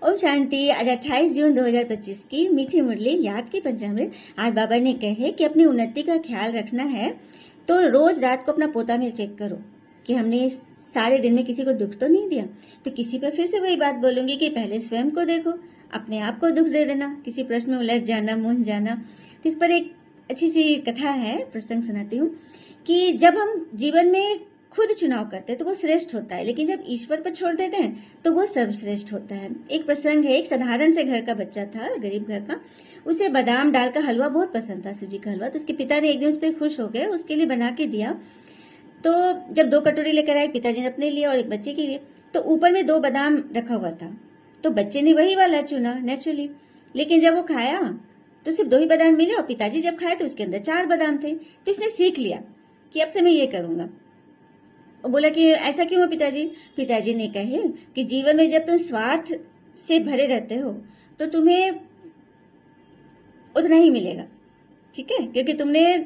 ओम शांति। आज 28 जून 2025 की मीठी मुरली याद की पंचामृत। आज बाबा ने कहे कि अपनी उन्नति का ख्याल रखना है तो रोज रात को अपना पोता में चेक करो कि हमने सारे दिन में किसी को दुख तो नहीं दिया। तो किसी पर फिर से वही बात बोलूंगी कि पहले स्वयं को देखो, अपने आप को दुख दे देना, किसी प्रश्न में उलझ जाना, मूंझ जाना। तो इस पर एक अच्छी सी कथा है, प्रसंग सुनाती हूँ कि जब हम जीवन में खुद चुनाव करते हैं तो वो श्रेष्ठ होता है, लेकिन जब ईश्वर पर छोड़ देते हैं तो वो सर्वश्रेष्ठ होता है। एक प्रसंग है, एक साधारण से घर का बच्चा था, गरीब घर का। उसे बादाम डाल का हलवा बहुत पसंद था, सूजी का हलवा। तो उसके पिता ने एक दिन उस पर खुश हो गए, उसके लिए बना के दिया। तो जब 2 कटोरी लेकर आए, पिताजी ने अपने लिए और एक बच्चे के लिए, तो ऊपर में 2 बादाम रखा हुआ था। तो बच्चे ने वही वाला चुना नेचुरली, लेकिन जब वो खाया तो सिर्फ 2 ही बादाम मिले और पिताजी जब खाए तो उसके अंदर 4 बादाम थे। तो इसने सीख लिया कि अब से मैं ये करूंगा। वो बोला कि ऐसा क्यों है पिताजी? पिताजी ने कहे कि जीवन में जब तुम स्वार्थ से भरे रहते हो तो तुम्हें उतना ही मिलेगा, ठीक है, क्योंकि तुमने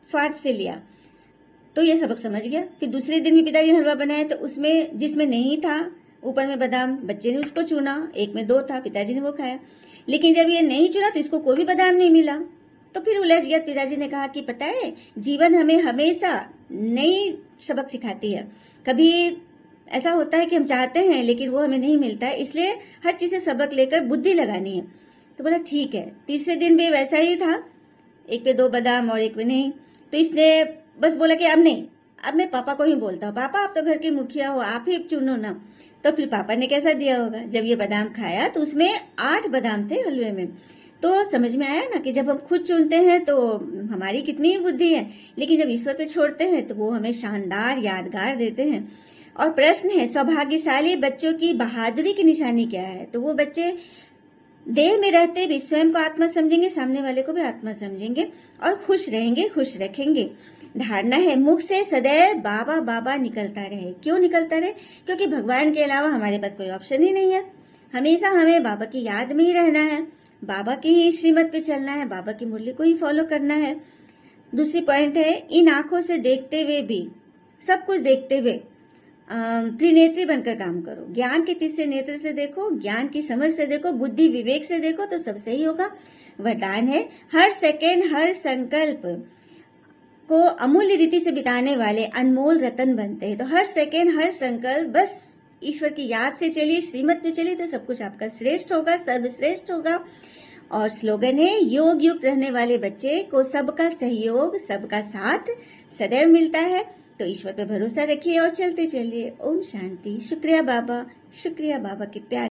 स्वार्थ से लिया। तो ये सबक समझ गया। फिर दूसरे दिन भी पिताजी ने हलवा बनाया तो उसमें जिसमें नहीं था ऊपर में बादाम, बच्चे ने उसको चुना, एक में 2 था, पिताजी ने वो खाया। लेकिन जब ये नहीं चुना तो इसको कोई भी बादाम नहीं मिला। तो फिर उलझ गया। पिताजी ने कहा कि पता है, जीवन हमें हमेशा नई सबक सिखाती है। कभी ऐसा होता है कि हम चाहते हैं लेकिन वो हमें नहीं मिलता है, इसलिए हर चीज से सबक लेकर बुद्धि लगानी है। तो बोला ठीक है। तीसरे दिन भी वैसा ही था, एक पे 2 बादाम और एक में नहीं। तो इसने बस बोला कि अब नहीं, अब मैं पापा को ही बोलता हूँ, पापा आप तो घर के मुखिया हो, आप ही चुनो ना। तो फिर पापा ने कैसा दिया होगा? जब ये बादाम खाया तो उसमें 8 बादाम थे हलवे में। तो समझ में आया ना कि जब हम खुद चुनते हैं तो हमारी कितनी बुद्धि है, लेकिन जब ईश्वर पे छोड़ते हैं तो वो हमें शानदार यादगार देते हैं। और प्रश्न है, सौभाग्यशाली बच्चों की बहादुरी की निशानी क्या है? तो वो बच्चे देह में रहते भी स्वयं को आत्मा समझेंगे, सामने वाले को भी आत्मा समझेंगे और खुश रहेंगे, खुश रखेंगे। धारणा है, मुख से सदैव बाबा बाबा निकलता रहे। क्यों निकलता रहे? क्योंकि भगवान के अलावा हमारे पास कोई ऑप्शन ही नहीं है। हमेशा हमें बाबा की याद में ही रहना है, बाबा की ही श्रीमत पे चलना है, बाबा की मुरली को ही फॉलो करना है। दूसरी पॉइंट है, इन आंखों से देखते हुए भी, सब कुछ देखते हुए त्रिनेत्री बनकर काम करो। ज्ञान के तीसरे नेत्र से देखो, ज्ञान की समझ से देखो, बुद्धि विवेक से देखो तो सब सही होगा। वरदान है, हर सेकेंड हर संकल्प को अमूल्य रीति से बिताने वाले अनमोल रतन बनते हैं। तो हर सेकेंड हर संकल्प बस ईश्वर की याद से चलिए, श्रीमत पे चलिए तो सब कुछ आपका श्रेष्ठ होगा, सर्वश्रेष्ठ होगा। और स्लोगन है, योग युक्त रहने वाले बच्चे को सबका सहयोग, सबका साथ सदैव मिलता है। तो ईश्वर पे भरोसा रखिए और चलते चलिए। ओम शांति। शुक्रिया बाबा, शुक्रिया बाबा के प्यार।